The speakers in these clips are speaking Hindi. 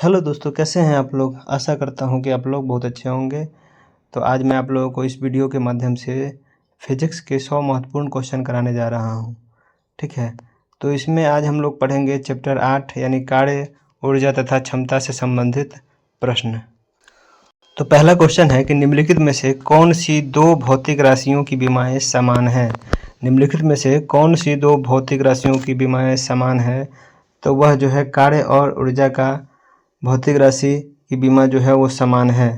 हेलो दोस्तों, कैसे हैं आप लोग। आशा करता हूं कि आप लोग बहुत अच्छे होंगे। तो आज मैं आप लोगों को इस वीडियो के माध्यम से फिजिक्स के 100 महत्वपूर्ण क्वेश्चन कराने जा रहा हूं। ठीक है, तो इसमें आज हम लोग पढ़ेंगे चैप्टर 8 यानी कार्य, ऊर्जा तथा क्षमता से संबंधित प्रश्न। तो पहला क्वेश्चन है कि निम्नलिखित में से कौन सी दो भौतिक राशियों की विमाएँ समान हैं। निम्नलिखित में से कौन सी दो भौतिक राशियों की विमाएँ समान है, तो वह जो है कार्य और ऊर्जा का भौतिक राशि की विमा जो है वो समान है।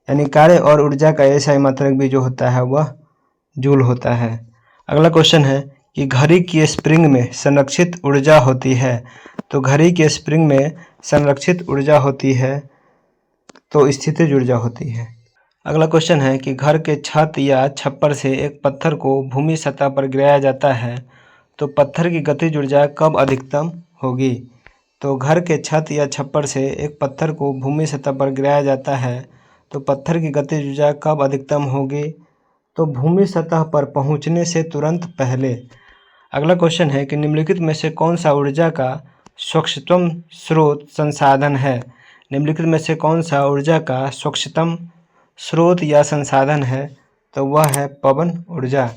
यानी कार्य और ऊर्जा का एसआई मात्रक भी जो होता है वह जूल होता है। अगला क्वेश्चन है कि घड़ी की स्प्रिंग में संरक्षित ऊर्जा होती है। तो घड़ी के स्प्रिंग में संरक्षित ऊर्जा होती है तो स्थितिज ऊर्जा होती है। अगला क्वेश्चन है कि घर के छत या छप्पर से एक पत्थर को भूमि सतह पर गिराया जाता है तो पत्थर की गतिज ऊर्जा कब अधिकतम होगी। तो घर के छत या छप्पर से एक पत्थर को भूमि सतह पर गिराया जाता है तो पत्थर की गतिज ऊर्जा कब अधिकतम होगी, तो भूमि सतह पर पहुंचने से तुरंत पहले। अगला क्वेश्चन है कि निम्नलिखित में से कौन सा ऊर्जा का स्वच्छतम स्रोत संसाधन है। निम्नलिखित में से कौन सा ऊर्जा का स्वच्छतम स्रोत या संसाधन है, तो वह है पवन ऊर्जा।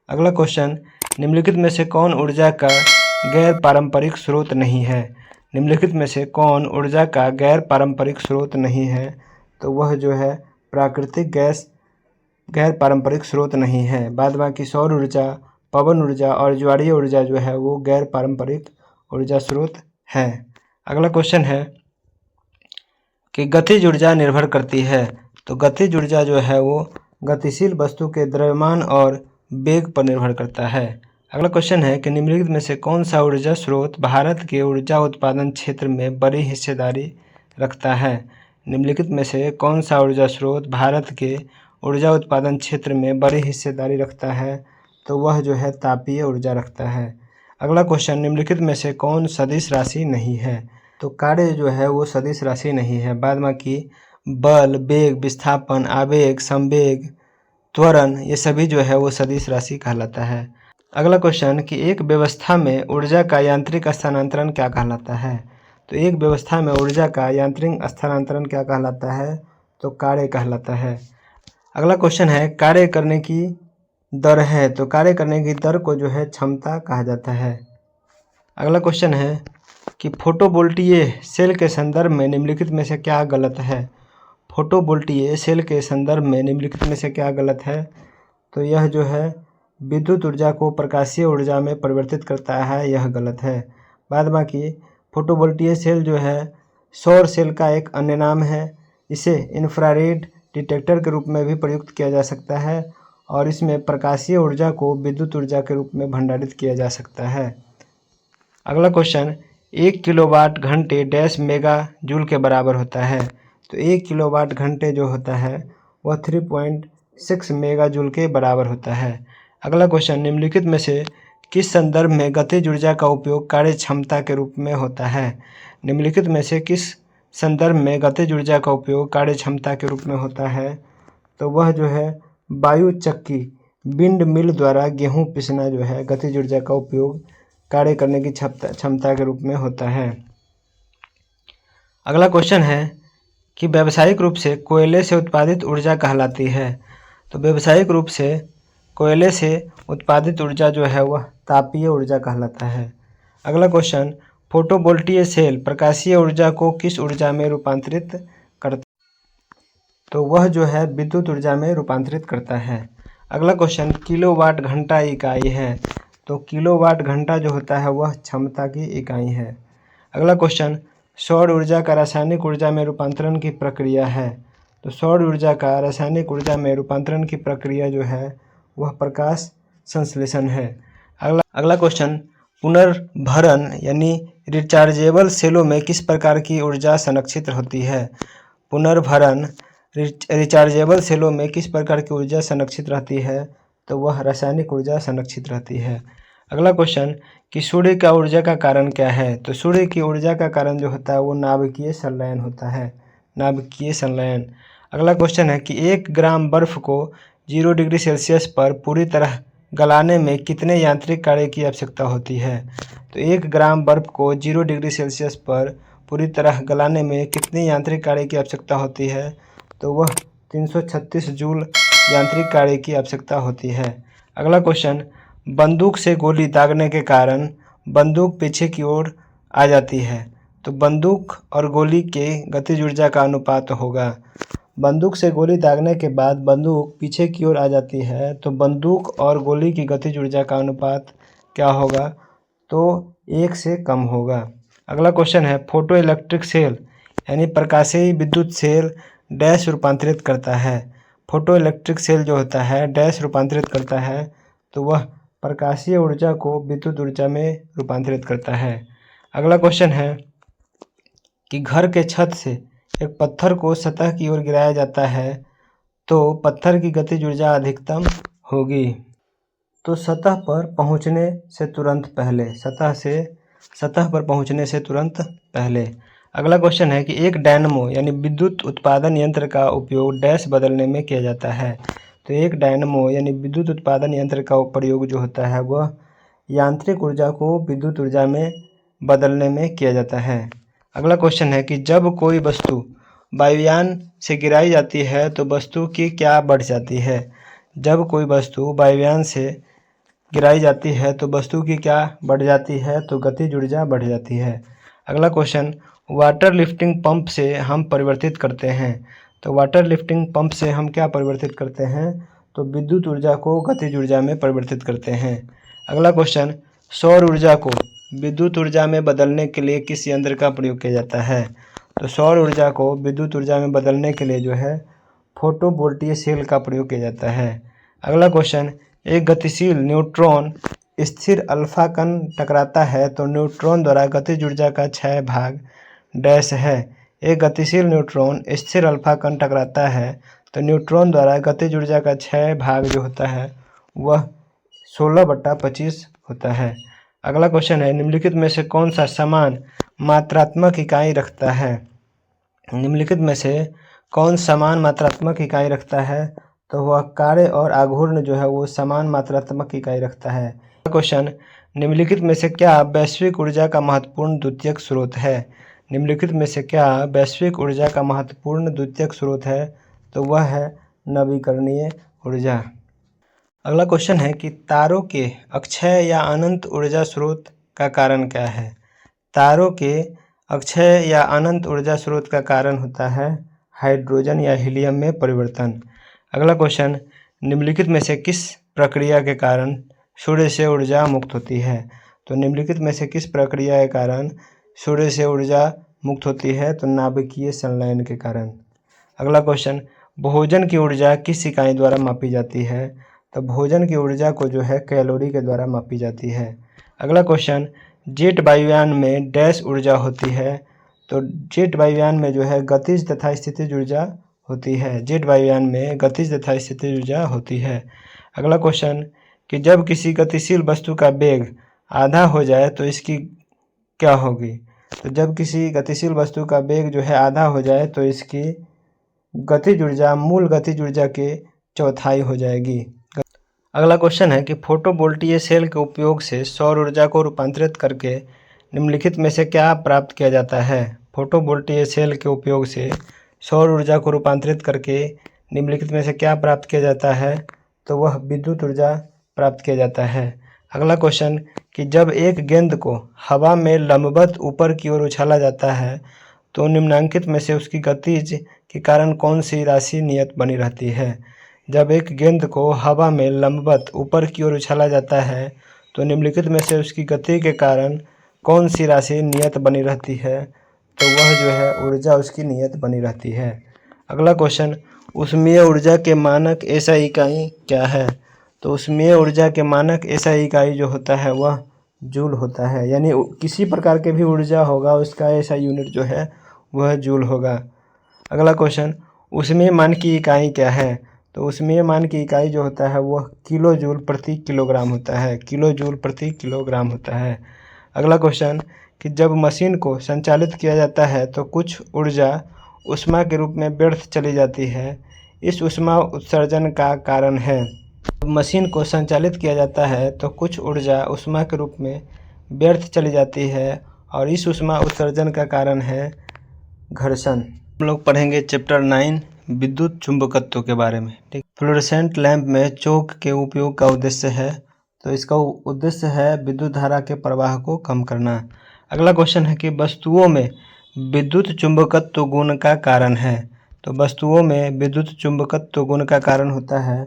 अगला क्वेश्चन, निम्नलिखित में से कौन ऊर्जा का गैर पारंपरिक स्रोत नहीं है। निम्नलिखित में से कौन ऊर्जा का गैर पारंपरिक स्रोत नहीं है, तो वह जो है प्राकृतिक गैस गैर पारंपरिक स्रोत नहीं है। बाद बाकी सौर ऊर्जा, पवन ऊर्जा और ज्वारीय ऊर्जा जो है वो गैर पारंपरिक ऊर्जा स्रोत है। अगला क्वेश्चन है कि गतिज ऊर्जा निर्भर करती है। तो गतिज ऊर्जा जो है वो गतिशील वस्तु के द्रव्यमान और वेग पर निर्भर करता है। अगला क्वेश्चन है कि निम्नलिखित में से कौन सा ऊर्जा स्रोत भारत के ऊर्जा उत्पादन क्षेत्र में बड़ी हिस्सेदारी रखता है। निम्नलिखित में से कौन सा ऊर्जा स्रोत भारत के ऊर्जा उत्पादन क्षेत्र में बड़ी हिस्सेदारी रखता है, तो वह जो है तापीय ऊर्जा रखता है। अगला क्वेश्चन, निम्नलिखित में से कौन सदिश राशि नहीं है। तो कार्य जो है वो सदिश राशि नहीं है। बाद बाकी बल, वेग, विस्थापन, आवेग, संवेग, त्वरण, ये सभी जो है वो सदिश राशि कहलाता है। अगला क्वेश्चन कि एक व्यवस्था में ऊर्जा का यांत्रिक स्थानांतरण क्या कहलाता है। तो एक व्यवस्था में ऊर्जा का यांत्रिक स्थानांतरण क्या कहलाता है, तो कार्य कहलाता है। अगला क्वेश्चन है कार्य करने की दर है। तो कार्य करने की दर को जो है क्षमता कहा जाता है। अगला क्वेश्चन है कि फोटोवोल्टीय सेल के संदर्भ में निम्नलिखित में से क्या गलत है। फोटोवोल्टीय सेल के संदर्भ में निम्नलिखित में से क्या गलत है, तो यह जो है विद्युत ऊर्जा को प्रकाशीय ऊर्जा में परिवर्तित करता है, यह गलत है। बाद बाकी फोटोवोल्टीय सेल जो है सौर सेल का एक अन्य नाम है। इसे इंफ्रारेड डिटेक्टर के रूप में भी प्रयुक्त किया जा सकता है और इसमें प्रकाशीय ऊर्जा को विद्युत ऊर्जा के रूप में भंडारित किया जा सकता है। अगला क्वेश्चन, 1 किलोवाट घंटे डैश मेगा जूल के बराबर होता है। तो 1 किलोवाट घंटे जो होता है वह 3.6 मेगा जूल के बराबर होता है। अगला क्वेश्चन, निम्नलिखित में से किस संदर्भ में गतिज ऊर्जा का उपयोग कार्य क्षमता के रूप में होता है। निम्नलिखित में से किस संदर्भ में गतिज ऊर्जा का उपयोग कार्य क्षमता के रूप में होता है, तो वह जो है वायु चक्की विंड मिल द्वारा गेहूं पीसना जो है गतिज ऊर्जा का उपयोग कार्य करने की क्षमता के रूप में होता है। अगला क्वेश्चन है कि व्यावसायिक रूप से कोयले से उत्पादित ऊर्जा कहलाती है। तो व्यावसायिक रूप से कोयले से उत्पादित ऊर्जा जो है वह तापीय ऊर्जा कहलाता है। अगला क्वेश्चन, फोटोवोल्टीय सेल प्रकाशीय ऊर्जा को किस ऊर्जा में रूपांतरित करता, तो वह जो है विद्युत ऊर्जा में रूपांतरित करता है। अगला क्वेश्चन, किलोवाट घंटा इकाई है। तो किलोवाट घंटा जो होता है वह क्षमता की इकाई है। अगला क्वेश्चन, सौर ऊर्जा का रासायनिक ऊर्जा में रूपांतरण की प्रक्रिया है। तो सौर ऊर्जा का रासायनिक ऊर्जा में रूपांतरण की प्रक्रिया जो है वह प्रकाश संश्लेषण है। अगला क्वेश्चन, पुनर्भरण यानी रिचार्जेबल सेलों में किस प्रकार की ऊर्जा संरक्षित होती है। पुनर्भरण रिचार्जेबल सेलों में किस प्रकार की ऊर्जा संरक्षित रहती है, तो वह रासायनिक ऊर्जा संरक्षित रहती है। अगला क्वेश्चन कि सूर्य का ऊर्जा का कारण क्या है। तो सूर्य की ऊर्जा का कारण जो होता है वो नाभिकीय संलयन होता है, नाभिकीय संलयन। अगला क्वेश्चन है कि 1 ग्राम बर्फ को 0 डिग्री सेल्सियस पर पूरी तरह गलाने में कितने यांत्रिक कार्य की आवश्यकता होती है। तो 1 ग्राम बर्फ को 0 डिग्री सेल्सियस पर पूरी तरह गलाने में कितनी यांत्रिक कार्य की आवश्यकता होती है? तो वह 336 जूल यांत्रिक कार्य की आवश्यकता होती है। अगला क्वेश्चन, बंदूक से गोली दागने के कारण बंदूक पीछे की ओर आ जाती है, तो बंदूक और गोली के गतिज ऊर्जा का अनुपात होगा। बंदूक से गोली दागने के बाद बंदूक पीछे की ओर आ जाती है, तो बंदूक और गोली की गतिज ऊर्जा का अनुपात क्या होगा? तो 1 से कम होगा। अगला क्वेश्चन है, फोटो इलेक्ट्रिक सेल यानी प्रकाशीय विद्युत सेल डैश रूपांतरित करता है। फोटो इलेक्ट्रिक सेल जो होता है डैश रूपांतरित करता है, तो वह प्रकाशीय ऊर्जा को विद्युत ऊर्जा में रूपांतरित करता है। अगला क्वेश्चन है कि घर के छत से एक पत्थर को सतह की ओर गिराया जाता है, तो पत्थर की गतिज ऊर्जा अधिकतम होगी। तो सतह पर पहुंचने से तुरंत पहले, सतह पर पहुंचने से तुरंत पहले। अगला क्वेश्चन है कि एक डायनमो यानी विद्युत उत्पादन यंत्र का उपयोग डैश बदलने में किया जाता है। तो एक डायनमो यानी विद्युत उत्पादन यंत्र का प्रयोग जो होता है वह यांत्रिक ऊर्जा को विद्युत ऊर्जा में बदलने में किया जाता है। अगला क्वेश्चन है कि जब कोई वस्तु वायुयान से गिराई जाती है तो वस्तु की क्या बढ़ जाती है? जब कोई वस्तु वायुयान से गिराई जाती है तो वस्तु की क्या बढ़ जाती है? तो गतिज ऊर्जा बढ़ जाती है। अगला क्वेश्चन, वाटर लिफ्टिंग पंप से हम परिवर्तित करते हैं। तो वाटर लिफ्टिंग पंप से हम क्या परिवर्तित करते हैं? तो विद्युत ऊर्जा को गतिज ऊर्जा में परिवर्तित करते हैं। अगला क्वेश्चन, सौर ऊर्जा को विद्युत ऊर्जा में बदलने के लिए किस यंत्र का प्रयोग किया जाता है? तो सौर ऊर्जा को विद्युत ऊर्जा में बदलने के लिए जो है फोटोवोल्टिक सेल का प्रयोग किया जाता है। अगला क्वेश्चन, एक गतिशील न्यूट्रॉन स्थिर अल्फा कण टकराता है तो न्यूट्रॉन द्वारा गतिज ऊर्जा का क्षय भाग डैश है। एक गतिशील न्यूट्रॉन स्थिर अल्फा कण टकराता है तो न्यूट्रॉन द्वारा गतिज ऊर्जा का क्षय भाग जो होता है वह 16/25 होता है। अगला क्वेश्चन है, निम्नलिखित में से कौन सा समान मात्रात्मक इकाई रखता है? निम्नलिखित में से कौन समान मात्रात्मक इकाई रखता है? तो वह कार्य और आघूर्ण जो है वो समान मात्रात्मक इकाई रखता है। क्वेश्चन, निम्नलिखित में से क्या वैश्विक ऊर्जा का महत्वपूर्ण द्वितीयक स्रोत है? निम्नलिखित में से क्या वैश्विक ऊर्जा का महत्वपूर्ण द्वितीयक स्रोत है? तो वह है नवीकरणीय ऊर्जा। अगला क्वेश्चन है कि तारों के अक्षय या अनंत ऊर्जा स्रोत का कारण क्या है? तारों के अक्षय या अनंत ऊर्जा स्रोत का कारण होता है हाइड्रोजन या हीलियम में परिवर्तन। अगला क्वेश्चन, निम्नलिखित में से किस प्रक्रिया के कारण सूर्य से ऊर्जा मुक्त होती है? तो निम्नलिखित में से किस प्रक्रिया के कारण सूर्य से ऊर्जा मुक्त होती है? तो नाभिकीय संलयन के कारण। अगला क्वेश्चन, भोजन की ऊर्जा किस इकाई द्वारा मापी जाती है? तो भोजन की ऊर्जा को जो है कैलोरी के द्वारा मापी जाती है। अगला क्वेश्चन, जेट वायुयान में डैश ऊर्जा होती है? तो जेट वायुयान में जो है गतिज तथा स्थितिज ऊर्जा होती है। जेट वायुयान में गतिज तथा स्थितिज ऊर्जा होती है। अगला क्वेश्चन, कि जब किसी गतिशील वस्तु का वेग आधा हो जाए तो इसकी क्या होगी? तो जब किसी गतिशील वस्तु का वेग जो है आधा हो जाए तो इसकी गतिज ऊर्जा मूल गतिज ऊर्जा के चौथाई हो जाएगी। अगला क्वेश्चन है कि फोटोवोल्टिक सेल के उपयोग से सौर ऊर्जा को रूपांतरित करके निम्नलिखित में से क्या प्राप्त किया जाता है? फोटोवोल्टिक सेल के उपयोग से सौर ऊर्जा को रूपांतरित करके निम्नलिखित में से क्या प्राप्त किया जाता है? तो वह विद्युत ऊर्जा प्राप्त किया जाता है। अगला क्वेश्चन, कि जब एक गेंद को हवा में लंबवत ऊपर की ओर उछाला जाता है तो निम्नलिखित में से उसकी गतिज के कारण कौन सी राशि नियत बनी रहती है? जब एक गेंद को हवा में लंबवत ऊपर की ओर उछाला जाता है तो निम्नलिखित में से उसकी गति के कारण कौन सी राशि नियत बनी रहती है? तो वह जो है ऊर्जा उसकी नियत बनी रहती है। अगला क्वेश्चन, ऊष्मीय ऊर्जा के मानक एसआई इकाई क्या है? तो ऊष्मीय ऊर्जा के मानक एसआई इकाई जो होता है वह जूल होता है। यानी किसी प्रकार के भी ऊर्जा होगा उसका एसआई यूनिट जो है वह जूल होगा। अगला क्वेश्चन, ऊष्मीय मान की इकाई क्या है? तो ऊष्मीय मान की इकाई जो होता है वह किलो जूल प्रति किलोग्राम होता है। किलो जूल प्रति किलोग्राम होता है। अगला क्वेश्चन, कि जब मशीन को संचालित किया जाता है तो कुछ ऊर्जा ऊष्मा के रूप में व्यर्थ चली जाती है। इस ऊष्मा उत्सर्जन का कारण है। मशीन को संचालित किया जाता है तो कुछ ऊर्जा ऊष्मा के रूप में व्यर्थ चली जाती है और इस ऊष्मा उत्सर्जन का कारण है घर्षण। हम लोग पढ़ेंगे चैप्टर 9 विद्युत चुंबकत्व के बारे में। ठीक, फ्लोरेसेंट लैंप में चोक के उपयोग का उद्देश्य है, तो इसका उद्देश्य है विद्युत धारा के प्रवाह को कम करना। अगला क्वेश्चन है कि वस्तुओं में विद्युत चुंबकत्व गुण का कारण है। तो वस्तुओं में विद्युत चुंबकत्व गुण का कारण होता है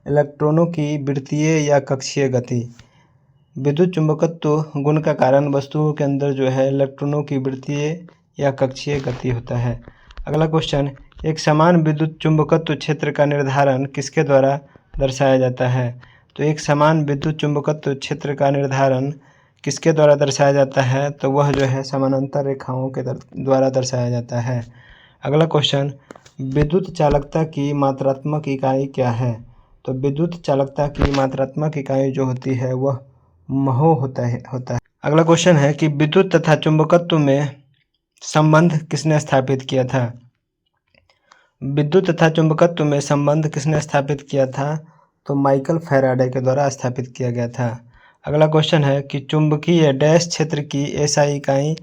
इलेक्ट्रॉनों की वृत्तीय या कक्षीय गति। विद्युत चुंबकत्व गुण का कारण वस्तुओं के अंदर जो है इलेक्ट्रॉनों की वृत्तीय या कक्षीय गति होता है। अगला क्वेश्चन, एक समान विद्युत चुंबकत्व क्षेत्र का निर्धारण किसके द्वारा दर्शाया जाता है। तो एक समान विद्युत चुंबकत्व क्षेत्र का निर्धारण किसके द्वारा दर्शाया जाता है, तो वह जो है समानांतर रेखाओं के द्वारा दर्शाया जाता है। अगला क्वेश्चन, विद्युत चालकता की मात्रात्मक इकाई क्या है। तो विद्युत चालकता की मात्रात्मक इकाई जो होती है वह महो होता है। अगला क्वेश्चन है कि विद्युत तथा चुंबकत्व में संबंध किसने स्थापित किया था। विद्युत तथा चुंबकत्व में संबंध किसने स्थापित किया था, तो माइकल फैराडे के द्वारा स्थापित किया गया था। अगला क्वेश्चन है कि चुंबकीय डैश क्षेत्र की एसआई इकाई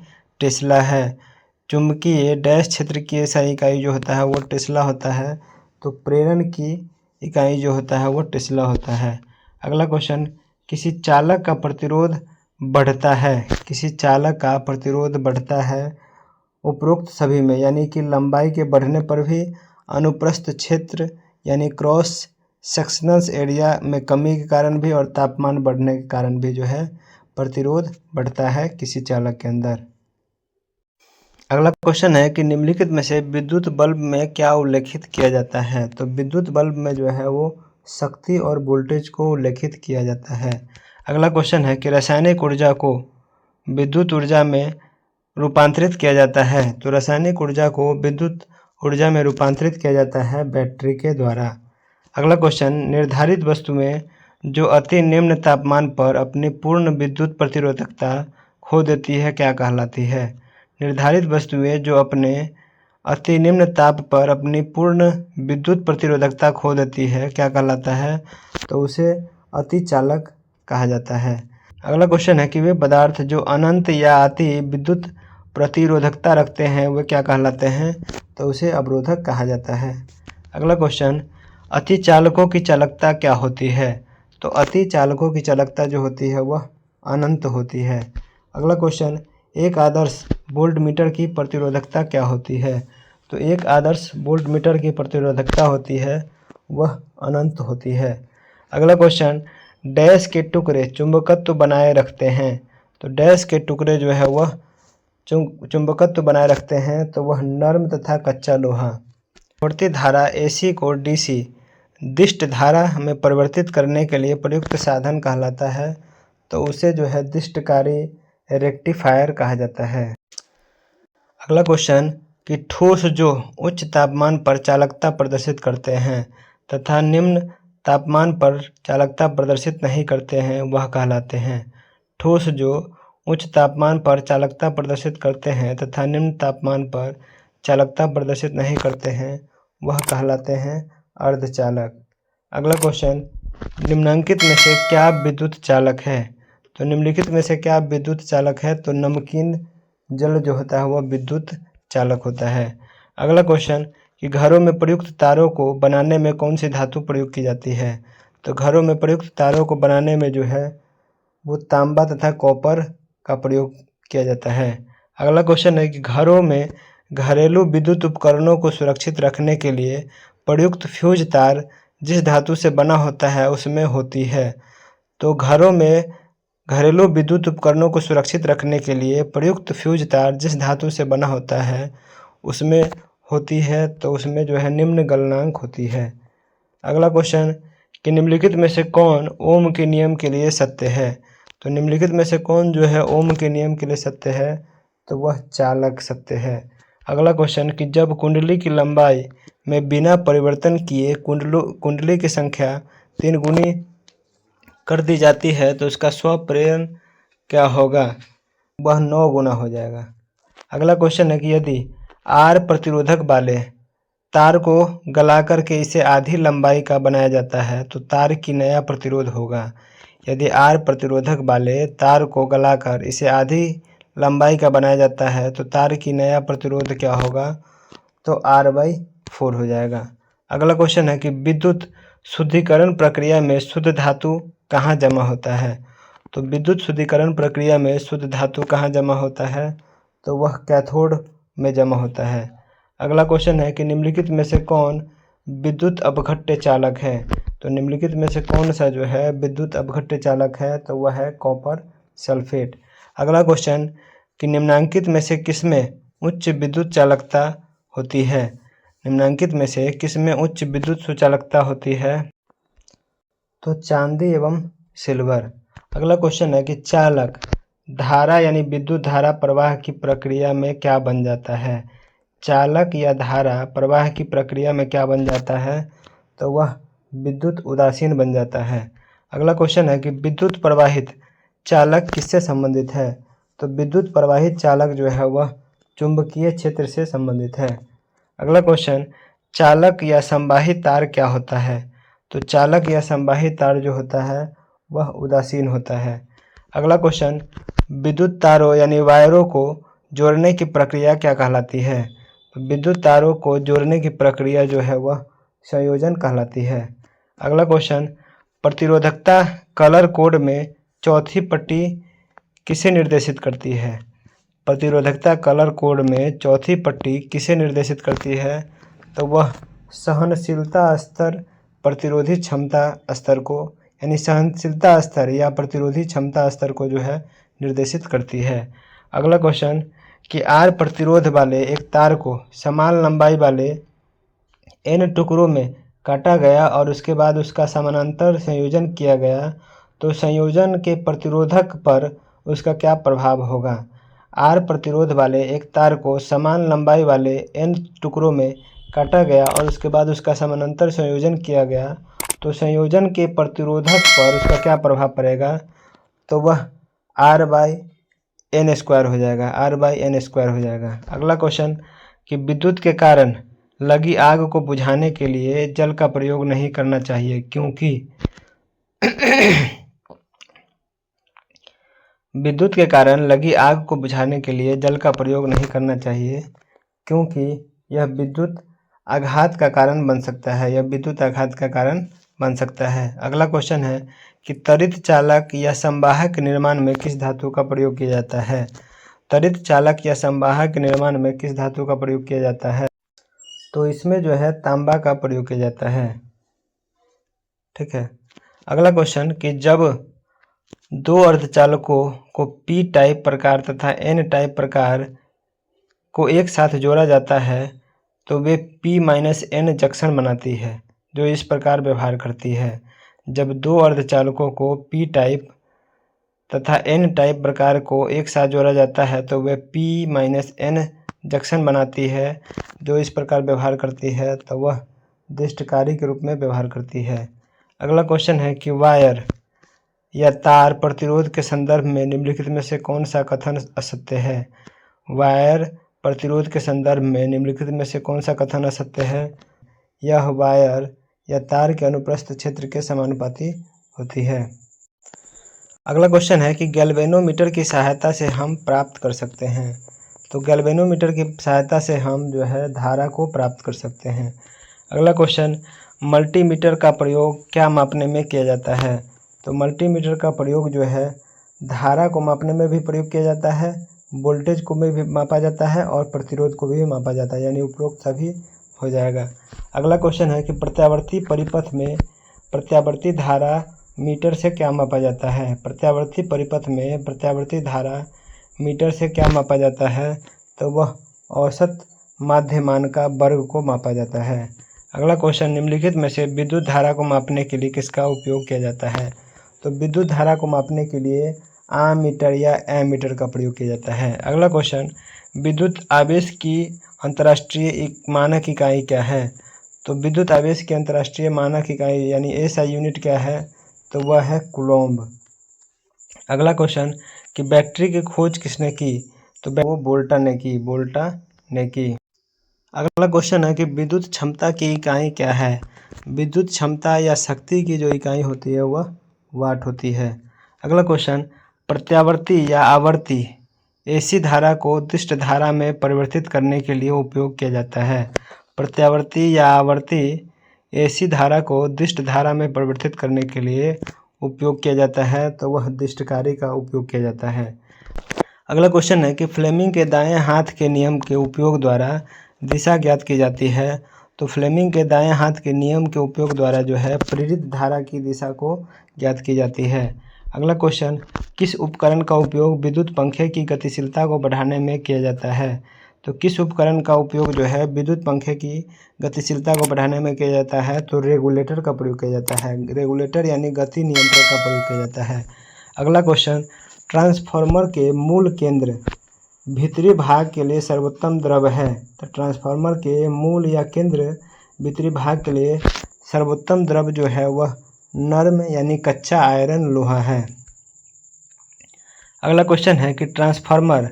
टेस्ला है। चुंबकीय डैश क्षेत्र की एसआई इकाई जो होता है वो टेस्ला होता है, तो प्रेरण की इकाई जो होता है वो टेस्ला होता है। अगला क्वेश्चन, किसी चालक का प्रतिरोध बढ़ता है। किसी चालक का प्रतिरोध बढ़ता है उपरोक्त सभी में, यानी कि लंबाई के बढ़ने पर भी, अनुप्रस्थ क्षेत्र यानी क्रॉस सेक्शनल एरिया में कमी के कारण भी, और तापमान बढ़ने के कारण भी जो है प्रतिरोध बढ़ता है किसी चालक के अंदर। अगला क्वेश्चन है कि निम्नलिखित में से विद्युत बल्ब में क्या उल्लेखित किया जाता है। तो विद्युत बल्ब में जो है वो शक्ति और वोल्टेज को उल्लेखित किया जाता है। अगला क्वेश्चन है कि रासायनिक ऊर्जा को विद्युत ऊर्जा में रूपांतरित किया जाता है। तो रासायनिक ऊर्जा को विद्युत ऊर्जा में रूपांतरित किया जाता है बैटरी के द्वारा। अगला क्वेश्चन, निर्धारित वस्तु में जो अति निम्न तापमान पर अपनी पूर्ण विद्युत प्रतिरोधकता खो देती है क्या कहलाती है। निर्धारित वस्तुएं जो अपने अति निम्न ताप पर अपनी पूर्ण विद्युत प्रतिरोधकता खो देती है क्या कहलाता है, तो उसे अति चालक कहा जाता है। अगला क्वेश्चन है कि वे पदार्थ जो अनंत या अति विद्युत प्रतिरोधकता रखते हैं वे क्या कहलाते हैं, तो उसे अवरोधक कहा जाता है। अगला क्वेश्चन, अति चालकों की चालकता क्या होती है। तो अति चालकों की चालकता जो होती है वह अनंत होती है। अगला क्वेश्चन, एक आदर्श वोल्टमीटर की प्रतिरोधकता क्या होती है। तो एक आदर्श वोल्टमीटर की प्रतिरोधकता होती है वह अनंत होती है। अगला क्वेश्चन, डैश के टुकड़े चुंबकत्व बनाए रखते हैं। तो डैश के टुकड़े जो है वह चुंबकत्व बनाए रखते हैं, तो वह नर्म तथा कच्चा लोहा। परिवर्तित धारा एसी को डीसी दिष्ट धारा में परिवर्तित करने के लिए प्रयुक्त साधन कहलाता है, तो उसे जो है दिष्टकारी रेक्टिफायर कहा जाता है। अगला क्वेश्चन कि ठोस जो उच्च तापमान पर चालकता प्रदर्शित करते हैं तथा निम्न तापमान पर चालकता प्रदर्शित नहीं करते हैं वह कहलाते हैं। ठोस जो उच्च तापमान पर चालकता प्रदर्शित करते हैं तथा निम्न तापमान पर चालकता प्रदर्शित नहीं करते हैं वह कहलाते हैं अर्धचालक। अगला क्वेश्चन, निम्नलिखित में से क्या विद्युत चालक है। तो निम्नलिखित में से क्या विद्युत चालक है, तो नमकीन जल जो होता है वह विद्युत चालक होता है। अगला क्वेश्चन कि घरों में प्रयुक्त तारों को बनाने में कौन सी धातु प्रयोग की जाती है। तो घरों में प्रयुक्त तारों को बनाने में जो है वो तांबा तथा कॉपर का प्रयोग किया जाता है। अगला क्वेश्चन है कि घरों में घरेलू विद्युत उपकरणों को सुरक्षित रखने के लिए प्रयुक्त फ्यूज तार जिस धातु से बना होता है उसमें होती है। तो घरों में घरेलू विद्युत उपकरणों को सुरक्षित रखने के लिए प्रयुक्त फ्यूज तार जिस धातु से बना होता है उसमें होती है, तो उसमें जो है निम्न गलनांक होती है। अगला क्वेश्चन कि निम्नलिखित में से कौन ओम के नियम के लिए सत्य है। तो निम्नलिखित में से कौन जो है ओम के नियम के लिए सत्य है, तो वह चालक सत्य है। अगला क्वेश्चन कि जब कुंडली की लंबाई में बिना परिवर्तन किए कुंडली की संख्या 3 गुनी कर दी जाती है तो उसका स्वप्रेरण क्या होगा, वह 9 गुना हो जाएगा। अगला क्वेश्चन है कि यदि आर प्रतिरोधक वाले तार को गला करके इसे आधी लंबाई का बनाया जाता है तो तार की नया प्रतिरोध होगा। यदि आर प्रतिरोधक वाले तार को गलाकर इसे आधी लंबाई का बनाया जाता है तो तार की नया प्रतिरोध क्या होगा, तो R/4 हो जाएगा। अगला क्वेश्चन है कि विद्युत शुद्धिकरण प्रक्रिया में शुद्ध धातु कहाँ जमा होता है, तो विद्युत शुद्धिकरण प्रक्रिया में शुद्ध धातु कहाँ जमा होता है, तो वह कैथोड में जमा होता है। अगला क्वेश्चन है कि निम्नलिखित में से कौन विद्युत अपघट्य चालक है, तो निम्नलिखित में से कौन सा जो है विद्युत अपघट्य चालक है, तो वह है कॉपर सल्फेट। अगला क्वेश्चन कि निम्नांकित में से किसमें उच्च विद्युत चालकता होती है, निम्नांकित में से किसमें उच्च विद्युत सुचालकता होती है, तो चांदी एवं सिल्वर। अगला क्वेश्चन है कि चालक धारा यानी विद्युत धारा प्रवाह की प्रक्रिया में क्या बन जाता है, चालक या धारा प्रवाह की प्रक्रिया में क्या बन जाता है, तो वह विद्युत उदासीन बन जाता है। अगला क्वेश्चन है कि विद्युत प्रवाहित चालक किससे संबंधित है, तो विद्युत प्रवाहित चालक जो है वह चुंबकीय क्षेत्र से संबंधित है। अगला क्वेश्चन चालक या संवाहित तार क्या होता है, तो चालक या संवाहित तार जो होता है वह उदासीन होता है। अगला क्वेश्चन विद्युत तारों यानी वायरों को जोड़ने की प्रक्रिया क्या कहलाती है, तो विद्युत तारों को जोड़ने की प्रक्रिया जो है वह संयोजन कहलाती है। अगला क्वेश्चन प्रतिरोधकता कलर कोड में चौथी पट्टी किसे निर्देशित करती है, प्रतिरोधकता कलर कोड में चौथी पट्टी किसे निर्देशित करती है, तो वह सहनशीलता स्तर प्रतिरोधी क्षमता स्तर को यानी सहनशीलता स्तर या प्रतिरोधी क्षमता स्तर को जो है निर्देशित करती है। अगला क्वेश्चन कि R प्रतिरोध वाले एक तार को समान लंबाई वाले N टुकड़ों में काटा गया और उसके बाद उसका समानांतर संयोजन किया गया, तो संयोजन के प्रतिरोधक पर उसका क्या प्रभाव होगा। R प्रतिरोध वाले एक तार को समान लंबाई वाले N टुकड़ों में काटा गया और उसके बाद उसका समानांतर संयोजन किया गया, तो संयोजन के प्रतिरोधक पर उसका क्या प्रभाव पड़ेगा, तो वह R/N² हो जाएगा, R/N² हो जाएगा। अगला क्वेश्चन कि विद्युत के कारण लगी आग को बुझाने के लिए जल का प्रयोग नहीं करना चाहिए क्योंकि विद्युत के कारण लगी आग को बुझाने के लिए जल का प्रयोग नहीं करना चाहिए क्योंकि यह विद्युत आघात का कारण बन सकता है, यह विद्युत आघात का कारण बन सकता है। अगला क्वेश्चन है कि त्वरित चालक या संवाहक निर्माण में किस धातु का प्रयोग किया जाता है, त्वरित चालक या संवाहक निर्माण में किस धातु का प्रयोग किया जाता है, तो इसमें जो है तांबा का प्रयोग किया जाता है। ठीक है। अगला क्वेश्चन कि जब दो अर्धचालकों को पी टाइप प्रकार तथा एन टाइप प्रकार को एक साथ जोड़ा जाता है तो वे P-N जंक्शन बनाती है जो इस प्रकार व्यवहार करती है। जब दो अर्धचालकों को पी टाइप तथा एन टाइप प्रकार को एक साथ जोड़ा जाता है तो वे P-N जंक्शन बनाती है जो इस प्रकार व्यवहार करती है, तो वह दृष्टकारी के रूप में व्यवहार करती है। अगला क्वेश्चन है कि वायर या तार प्रतिरोध के संदर्भ में निम्नलिखित में से कौन सा कथन असत्य है, वायर प्रतिरोध के संदर्भ में निम्नलिखित में से कौन सा कथन असत्य है, यह वायर या तार के अनुप्रस्थ क्षेत्र के समानुपाती होती है। अगला क्वेश्चन है कि गैल्वेनोमीटर की सहायता से हम प्राप्त कर सकते हैं, तो गैल्वेनोमीटर की सहायता से हम जो है धारा को प्राप्त कर सकते हैं। अगला क्वेश्चन मल्टीमीटर का प्रयोग क्या मापने में किया जाता है, तो मल्टीमीटर का प्रयोग जो है धारा को मापने में भी प्रयोग किया जाता है, वोल्टेज को भी मापा जाता है और प्रतिरोध को भी मापा जाता है, यानी उपरोक्त सभी हो जाएगा। अगला क्वेश्चन है कि प्रत्यावर्ती परिपथ में प्रत्यावर्ती धारा मीटर से क्या मापा जाता है, प्रत्यावर्ती परिपथ में प्रत्यावर्ती धारा मीटर से क्या मापा जाता है, तो वह औसत माध्यमान का वर्ग को मापा जाता है। अगला क्वेश्चन निम्नलिखित में से विद्युत धारा को मापने के लिए किसका उपयोग किया जाता है, तो विद्युत धारा को मापने के लिए आमीटर या एमीटर का प्रयोग किया जाता है। अगला क्वेश्चन विद्युत आवेश की अंतर्राष्ट्रीय मानक इकाई क्या है, तो विद्युत आवेश की अंतर्राष्ट्रीय मानक इकाई यानी SI यूनिट क्या है, तो वह है कूलम्ब। अगला क्वेश्चन कि बैटरी की खोज किसने की, तो वो वोल्टा ने की। अगला क्वेश्चन है कि विद्युत क्षमता की इकाई क्या है, विद्युत क्षमता या शक्ति की जो इकाई होती है वह वाट होती है। अगला क्वेश्चन प्रत्यावर्ती या आवर्ती एसी धारा को दिष्ट धारा में परिवर्तित करने के लिए उपयोग किया जाता है? प्रत्यावर्ती या आवर्ती एसी धारा को दिष्ट धारा में परिवर्तित करने के लिए उपयोग किया जाता है, तो वह दिष्टकारी का उपयोग किया जाता है। अगला क्वेश्चन है कि फ्लेमिंग के दाएं हाथ के नियम के उपयोग द्वारा दिशा ज्ञात की जाती है। तो फ्लेमिंग के दाएं हाथ के नियम के उपयोग द्वारा जो है प्रेरित धारा की दिशा को ज्ञात की जाती है। अगला क्वेश्चन, किस उपकरण का उपयोग विद्युत पंखे की गतिशीलता को बढ़ाने में किया जाता है? तो किस उपकरण का उपयोग जो है विद्युत पंखे की गतिशीलता को बढ़ाने में किया जाता है? तो रेगुलेटर का प्रयोग किया जाता है। रेगुलेटर यानी गति नियंत्रक का प्रयोग किया जाता है। अगला क्वेश्चन, ट्रांसफार्मर के मूल केंद्र भीतरी भाग के लिए सर्वोत्तम द्रव है। तो ट्रांसफार्मर के मूल या केंद्र भीतरी भाग के लिए सर्वोत्तम द्रव जो है वह नर्म यानी कच्चा आयरन लोहा है। अगला क्वेश्चन है कि ट्रांसफार्मर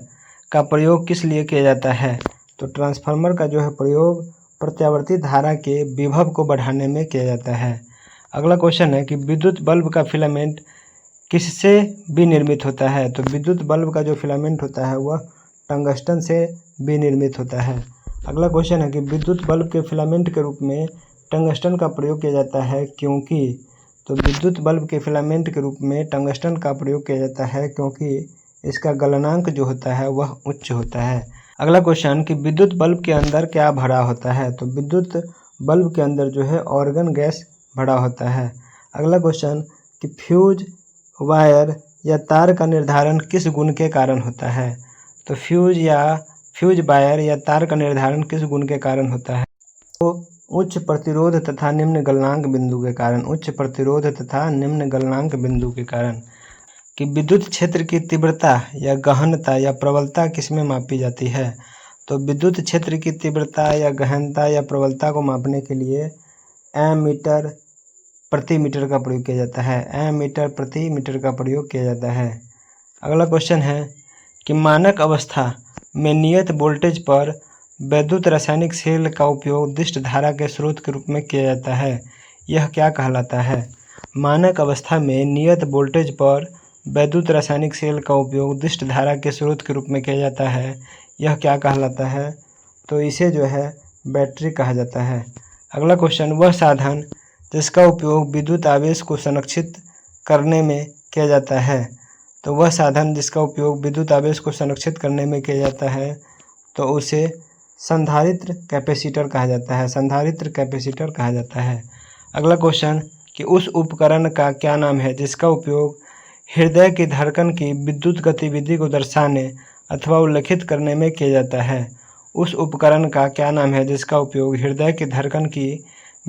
का प्रयोग किस लिए किया जाता है? तो ट्रांसफार्मर का जो है प्रयोग प्रत्यावर्ती धारा के विभव को बढ़ाने में किया जाता है। अगला क्वेश्चन है कि विद्युत बल्ब का फिलामेंट किससे विनिर्मित होता है? तो विद्युत बल्ब का जो फिलामेंट होता है वह टंगस्टन से विनिर्मित होता है। अगला क्वेश्चन है कि विद्युत बल्ब के फिलामेंट के रूप में टंगस्टन का प्रयोग किया जाता है क्योंकि? तो विद्युत बल्ब के फिलामेंट के रूप में टंगस्टन का प्रयोग किया जाता है क्योंकि इसका गलनांक जो होता है वह उच्च होता है। अगला क्वेश्चन कि विद्युत बल्ब के अंदर क्या भरा होता है? तो विद्युत बल्ब के अंदर जो है ऑर्गन गैस भरा होता है। अगला क्वेश्चन कि फ्यूज वायर या तार का निर्धारण किस गुण के कारण होता है? तो फ्यूज वायर या तार का निर्धारण किस गुण के कारण होता है? तो उच्च प्रतिरोध तथा निम्न गलनांक बिंदु के कारण। उच्च प्रतिरोध तथा निम्न गलनांक बिंदु के कारण। कि विद्युत क्षेत्र की तीव्रता या गहनता या प्रबलता किसमें मापी जाती है? तो विद्युत क्षेत्र की तीव्रता या गहनता या प्रबलता को मापने के लिए एमीटर प्रति मीटर का प्रयोग किया जाता है। एमीटर प्रति मीटर का प्रयोग किया जाता है। अगला क्वेश्चन है कि मानक अवस्था में नियत वोल्टेज पर वैद्युत रासायनिक सेल का उपयोग दिष्ट धारा के स्रोत के रूप में किया जाता है, यह क्या कहलाता है? मानक अवस्था में नियत वोल्टेज पर वैद्युत रासायनिक सेल का उपयोग दिष्ट धारा के स्रोत के रूप में किया जाता है, यह क्या कहलाता है? तो इसे जो है बैटरी कहा जाता है। अगला क्वेश्चन, वह साधन जिसका उपयोग विद्युत आवेश को संरक्षित करने में किया जाता है। तो वह साधन जिसका उपयोग विद्युत आवेश को संरक्षित करने में किया जाता है तो उसे संधारित्र कैपेसिटर कहा जाता है। संधारित्र कैपेसिटर कहा जाता है। अगला क्वेश्चन कि उस उपकरण का क्या नाम है जिसका उपयोग हृदय की धड़कन की विद्युत गतिविधि को दर्शाने अथवा उल्लेखित करने में किया जाता है? उस उपकरण का क्या नाम है जिसका उपयोग हृदय की धड़कन की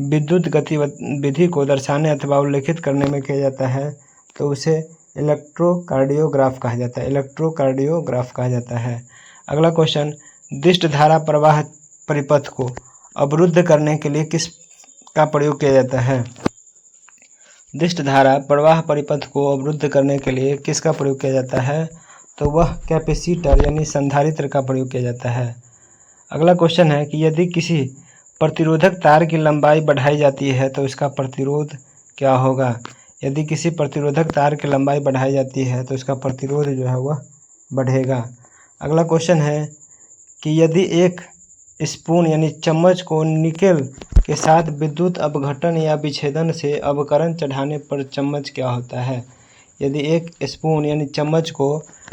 विद्युत गतिविधि को दर्शाने अथवा उल्लेखित करने में किया जाता है? तो उसे इलेक्ट्रोकार्डियोग्राफ कहा जाता है। इलेक्ट्रोकार्डियोग्राफ कहा जाता है। अगला क्वेश्चन, दिष्ट धारा प्रवाह परिपथ को अवरुद्ध करने के लिए किस का प्रयोग किया जाता है? दिष्ट धारा प्रवाह परिपथ को अवरुद्ध करने के लिए किसका प्रयोग किया जाता है? तो वह कैपेसिटर यानी संधारित्र का प्रयोग किया जाता है। अगला क्वेश्चन है कि यदि किसी प्रतिरोधक तार की लंबाई बढ़ाई जाती है तो इसका प्रतिरोध क्या होगा? यदि किसी प्रतिरोधक तार की लंबाई बढ़ाई जाती है तो इसका प्रतिरोध जो है वह बढ़ेगा। अगला क्वेश्चन है कि यदि एक स्पून यानी चम्मच को निकेल के साथ विद्युत अपघटन या विच्छेदन से अवकरण चढ़ाने पर चम्मच क्या होता है? यदि एक स्पून यानी चम्मच को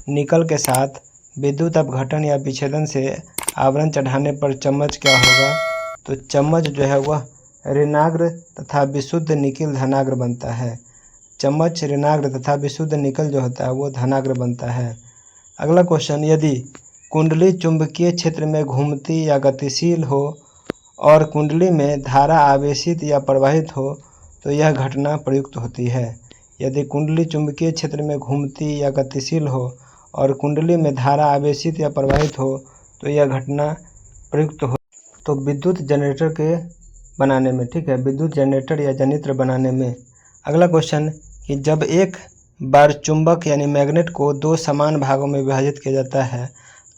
निकल के साथ विद्युत अपघटन या विच्छेदन से आवरण चढ़ाने पर चम्मच क्या होगा? तो चम्मच जो है वह ऋणाग्र तथा विशुद्ध निकिल धनाग्र बनता है। चम्मच ऋणाग्र तथा विशुद्ध निकल जो होता है वो धनाग्र बनता है। अगला क्वेश्चन, यदि कुंडली चुंबकीय क्षेत्र में घूमती या गतिशील हो और कुंडली में धारा आवेशित या प्रवाहित हो तो यह घटना प्रयुक्त होती है। यदि कुंडली चुंबकीय क्षेत्र में घूमती या गतिशील हो और कुंडली में धारा आवेशित या प्रवाहित हो तो यह घटना प्रयुक्त हो। तो विद्युत जनरेटर के बनाने में, ठीक है, विद्युत जनरेटर या जनित्र बनाने में। अगला क्वेश्चन कि जब एक बार चुंबक यानी मैग्नेट को दो समान भागों में विभाजित किया जाता है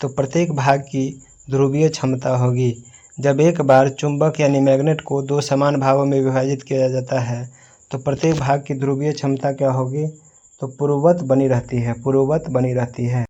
तो प्रत्येक भाग की ध्रुवीय क्षमता होगी। जब एक बार चुंबक यानी मैग्नेट को दो समान भागों में विभाजित किया जाता है तो प्रत्येक भाग की ध्रुवीय क्षमता क्या होगी? तो पूर्ववत बनी रहती है। पूर्ववत बनी रहती है।